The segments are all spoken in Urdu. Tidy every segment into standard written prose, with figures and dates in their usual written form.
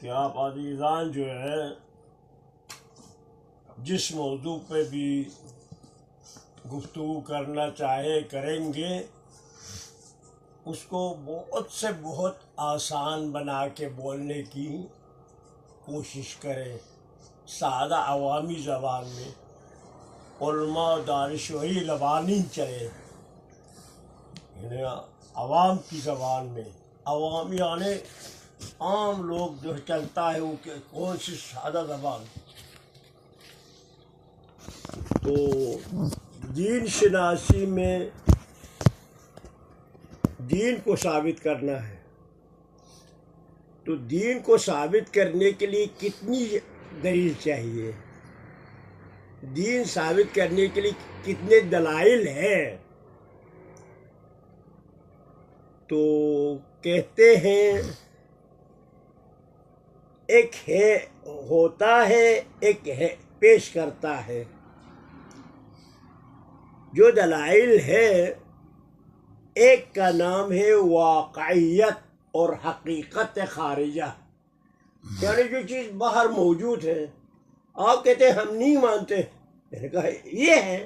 کہ آپ عزیزان جو ہے جس موضوع پہ بھی گفتگو کرنا چاہے کریں گے، اس کو بہت سے بہت آسان بنا کے بولنے کی کوشش کریں، سادہ عوامی زبان میں، علماء دانش وہی زبان ہی چلے، یعنی عوام کی زبان میں۔ عوام یعنی عام لوگ جو چلتا ہے وہ کون سی سادہ زبان۔ تو دین شناسی میں دین کو ثابت کرنا ہے، تو دین کو ثابت کرنے کے لیے کتنی دلیل چاہیے، دین ثابت کرنے کے لیے کتنے دلائل ہیں؟ تو کہتے ہیں ایک ہے ہوتا ہے، ایک ہے پیش کرتا ہے۔ جو دلائل ہے، ایک کا نام ہے واقعیت اور حقیقت خارجہ، یعنی جو چیز باہر موجود ہے، آپ کہتے ہیں ہم نہیں مانتے، میں نے کہا یہ ہے۔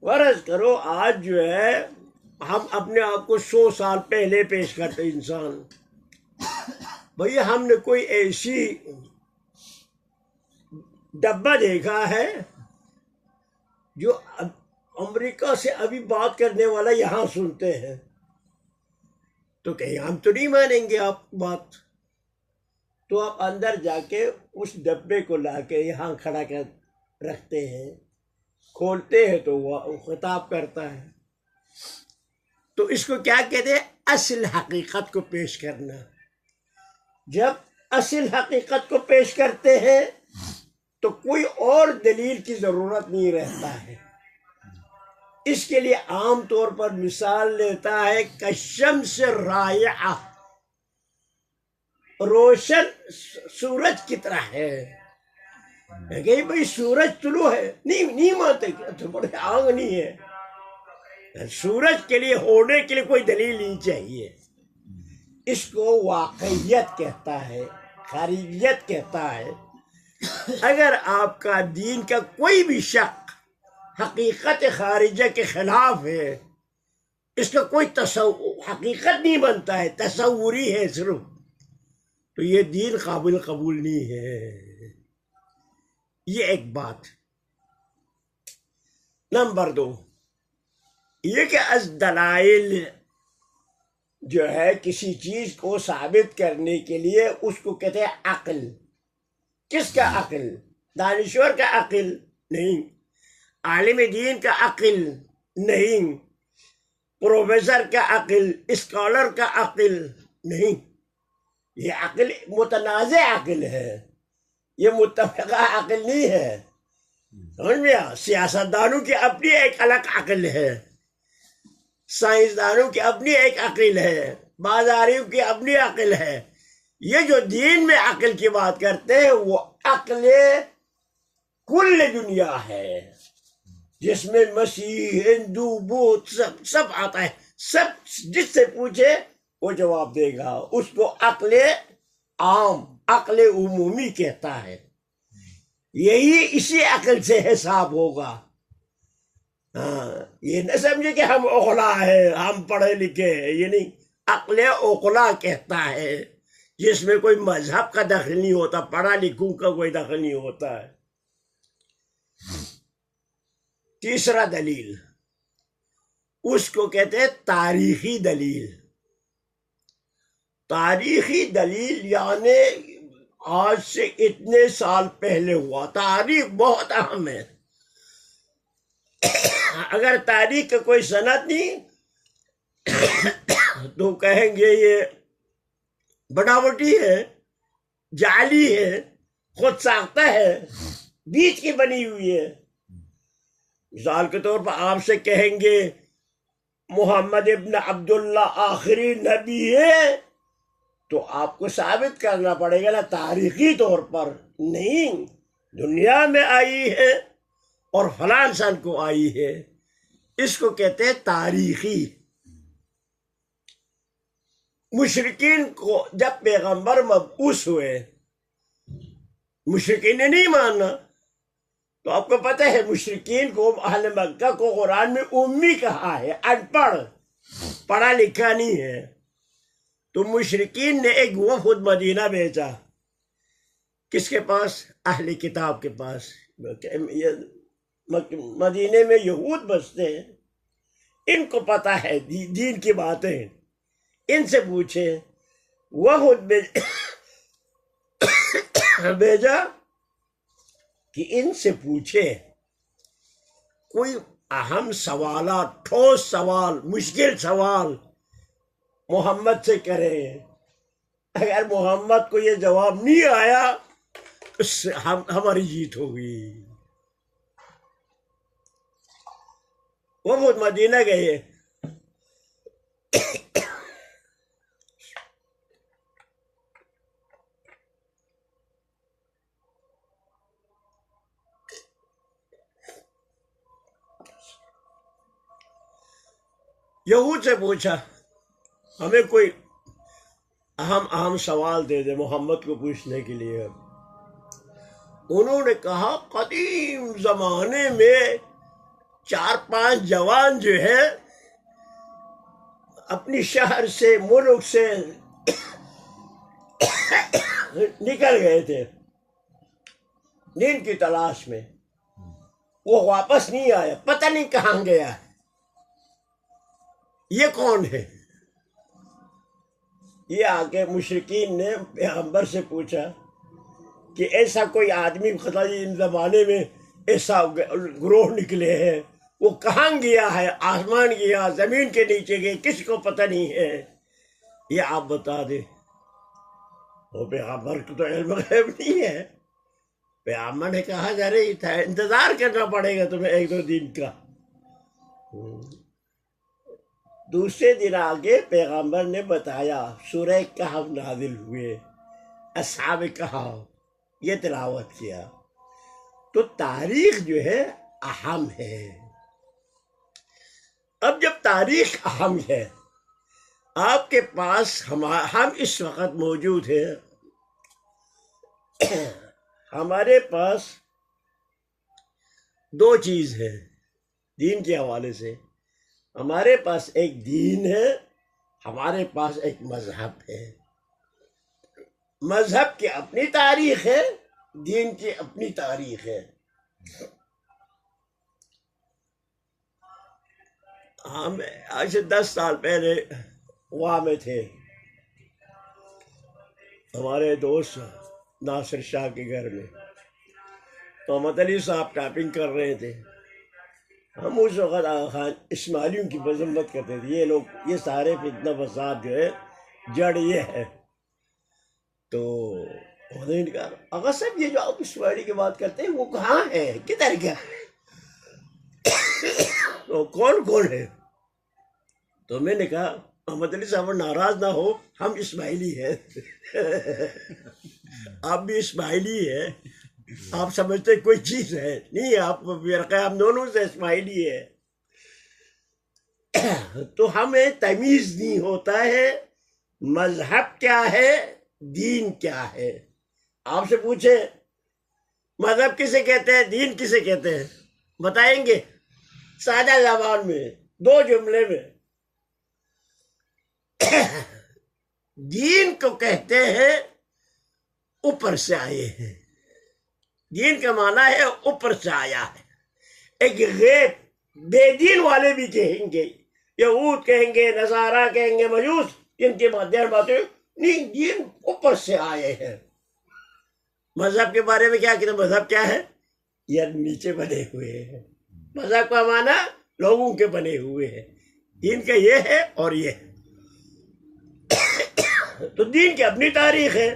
فرض کرو آج جو ہے ہم اپنے آپ کو 100 سال پہلے پیش کرتے انسان، بھئی ہم نے کوئی ایسی ڈبہ دیکھا ہے جو امریکہ سے ابھی بات کرنے والا یہاں سنتے ہیں، تو کہیں ہم تو نہیں مانیں گے آپ بات۔ تو آپ اندر جا کے اس ڈبے کو لا کے یہاں کھڑا کر رکھتے ہیں، کھولتے ہیں تو وہ خطاب کرتا ہے۔ تو اس کو کیا کہتے ہیں؟ اصل حقیقت کو پیش کرنا۔ جب اصل حقیقت کو پیش کرتے ہیں تو کوئی اور دلیل کی ضرورت نہیں رہتا ہے۔ اس کے لیے عام طور پر مثال لیتا ہے کالشمس رائعہ، روشن سورج کی طرح ہے۔ کہ بھئی سورج طلوع ہے، نہیں مانتے، تو بڑے آنگ نہیں ہے۔ سورج کے لیے ہونے کے لیے کوئی دلیل نہیں چاہیے۔ اس کو واقعیت کہتا ہے، خارجیت کہتا ہے۔ اگر آپ کا دین کا کوئی بھی شق حقیقت خارجہ کے خلاف ہے، اس کا کوئی حقیقت نہیں بنتا ہے، تصوری ہے صرف، تو یہ دین قابل قبول نہیں ہے۔ یہ ایک بات۔ نمبر 2 یہ کہ از دلائل جو ہے کسی چیز کو ثابت کرنے کے لیے اس کو کہتے ہیں عقل۔ کس کا عقل؟ دانشور کا عقل نہیں، عالم دین کا عقل نہیں، پروفیسر کا عقل، اسکالر کا عقل نہیں۔ یہ عقل متنازع عقل ہے، یہ متفقہ عقل نہیں ہے۔ سمجھ میں آیا؟ سیاستدانوں کی اپنی ایک الگ عقل ہے، سائنسدانوں کی اپنی ایک عقل ہے، بازاریوں کی اپنی عقل ہے۔ یہ جو دین میں عقل کی بات کرتے ہیں وہ عقل کل دنیا ہے، جس میں مسیح، ہندو، بدھ سب آتا ہے۔ سب جس سے پوچھے وہ جواب دے گا۔ اس کو عقل عام، عقل عمومی کہتا ہے۔ یہی اسی عقل سے حساب ہوگا۔ یہ نہ سمجھے کہ ہم عقلا ہیں، ہم پڑھے لکھے ہیں، یہ نہیں۔ عقل عقلا کہتا ہے، جس میں کوئی مذہب کا دخل نہیں ہوتا، پڑھا لکھوں کا کوئی دخل نہیں ہوتا ہے۔ تیسرا دلیل، اس کو کہتے ہیں تاریخی دلیل۔ تاریخی دلیل یعنی آج سے اتنے سال پہلے ہوا۔ تاریخ بہت اہم ہے۔ اگر تاریخ کا کوئی سند نہیں تو کہیں گے یہ بناوٹی ہے، جعلی ہے، خود ساختہ ہے، بیچ کی بنی ہوئی ہے۔ مثال کے طور پر آپ سے کہیں گے محمد ابن عبداللہ آخری نبی ہے، تو آپ کو ثابت کرنا پڑے گا نا تاریخی طور پر، نہیں دنیا میں آئی ہے اور فلان سن کو آئی ہے۔ اس کو کہتے ہیں تاریخی۔ مشرکین کو جب پیغمبر مبعوث ہوئے مشرکین نے نہیں مانا، تو آپ کو پتہ ہے مشرکین کو اہل مکہ کو قرآن میں امی کہا ہے، ان پڑھ، پڑھا لکھا نہیں ہے۔ تو مشرکین نے ایک وفد مدینہ بھیجا، کس کے پاس؟ اہل کتاب کے پاس۔ مدینے میں یہود بستے ہیں، ان کو پتہ ہے دین کی باتیں، ان سے پوچھے۔ وفد بھیجا کہ ان سے پوچھے کوئی اہم سوالات، ٹھوس سوال، مشکل سوال محمد سے کرے، اگر محمد کو یہ جواب نہیں آیا اس سے ہماری جیت ہوگی۔ وہ خود مدینہ گئے، یہود سے پوچھا ہمیں کوئی اہم سوال دے دے محمد کو پوچھنے کے لیے۔ انہوں نے کہا قدیم زمانے میں 4-5 جوان جو ہے اپنی شہر سے، ملک سے نکل گئے تھے دین کی تلاش میں، وہ واپس نہیں آیا، پتہ نہیں کہاں گیا۔ یہ کون ہے؟ یہ آگے مشرکین نے پیغمبر سے پوچھا کہ ایسا کوئی آدمی قدیم زمانے میں ایسا گروہ نکلے ہیں، وہ کہاں گیا ہے؟ آسمان گیا، زمین کے نیچے گئے، کسی کو پتہ نہیں ہے، یہ آپ بتا دیں۔ وہ پیغمبر کو تو علم غیب نہیں ہے۔ پیغمبر نے کہا جا رہی تھا انتظار کرنا پڑے گا تمہیں 1-2 دن کا۔ دوسرے دن آگے پیغمبر نے بتایا، سورہ کہف نازل ہوئے، اصحاب کہف، یہ تلاوت کیا۔ تو تاریخ جو ہے اہم ہے۔ اب جب تاریخ اہم ہے، آپ کے پاس ہم اس وقت موجود ہیں، ہمارے پاس 2 چیز ہے دین کے حوالے سے۔ ہمارے پاس ایک دین ہے، ہمارے پاس ایک مذہب ہے۔ مذہب کی اپنی تاریخ ہے، دین کی اپنی تاریخ ہے۔ ہم آج سے 10 سال پہلے وہاں میں تھے، ہمارے دوست ناصر شاہ کے گھر میں، تو محمد علی صاحب ٹائپنگ کر رہے تھے۔ ہم اس وقت آغا خان اسماعیلیوں کی مذمت کرتے تھے، یہ لوگ، یہ سارے فتنہ فساد جو ہے جڑ یہ ہے۔ تو انہوں نے کہا آغا صاحب یہ جو آپ اسماعیلی کی بات کرتے ہیں وہ کہاں ہے، کدھر گیا، تو کون ہے؟ تو میں نے کہا محمد علی صاحب ناراض نہ ہو، ہم اسماعیلی ہیں، آپ بھی اسماعیلی ہیں، آپ سمجھتے کوئی چیز ہے نہیں، آپ ہم دونوں سے اسماعیلی ہے۔ تو ہمیں تمیز نہیں ہوتا ہے مذہب کیا ہے، دین کیا ہے۔ آپ سے پوچھے مذہب کسے کہتے ہیں، دین کسے کہتے ہیں، بتائیں گے سادہ زبان میں 2 جملے میں؟ دین کو کہتے ہیں اوپر سے آئے ہیں، دین کا معنی ہے اوپر سے آیا ہے۔ ایک غیب بے دین والے بھی کہیں گے، یہود کہیں گے، نصارہ کہیں گے، مجوس، ان کے مادر باتیں نہیں، دین اوپر سے آئے ہیں۔ مذہب کے بارے میں کیا کہتے ہیں؟ مذہب کیا ہے؟ یہ نیچے بنے ہوئے ہیں، مذہب کا معنی لوگوں کے بنے ہوئے ہیں، دین کا یہ ہے اور یہ ہے۔ تو دین کی اپنی تاریخ ہے،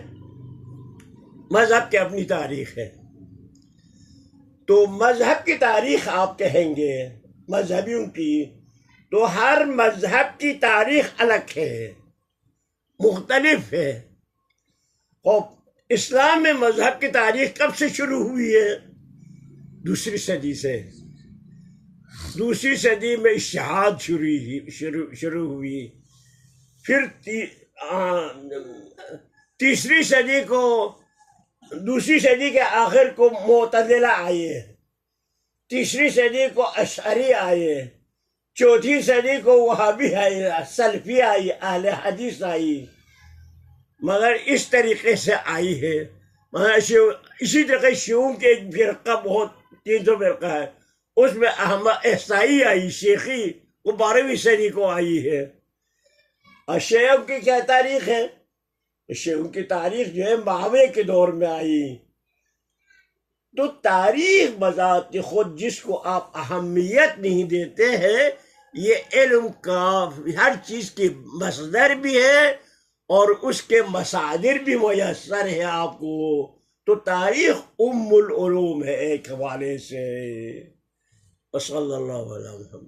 مذہب کی اپنی تاریخ ہے۔ تو مذہب کی تاریخ آپ کہیں گے مذہبیوں کی، تو ہر مذہب کی تاریخ الگ ہے، مختلف ہے۔ اور اسلام میں مذہب کی تاریخ کب سے شروع ہوئی ہے؟ 2 صدی سے۔ 2 صدی میں اشاعت شروع ہوئی، پھر تیسری صدی کو، دوسری صدی کے آخر کو معتزلہ آئے، تیسری صدی کو اشعری آئے، چوتھی صدی کو وہابی آئی، سلفی آئی، اہل حدیث آئی، مگر اس طریقے سے آئی ہے۔ اسی طریقے شیعوں کے ایک فرقہ، بہت 300 فرقہ ہے، اس میں احمد احسائی آئی، شیخی، وہ 12ویں صدی کو آئی ہے۔ اور شیعوں کی کیا تاریخ ہے؟ شیعوں کی تاریخ جو ہے معاویہ کے دور میں آئی۔ تو تاریخ بذات خود جس کو آپ اہمیت نہیں دیتے ہیں، یہ علم کا ہر چیز کی مصدر بھی ہے اور اس کے مصادر بھی میسر ہے آپ کو۔ تو تاریخ ام العلوم ہے ایک حوالے سے۔ صلی اللہ علیہ وسلم۔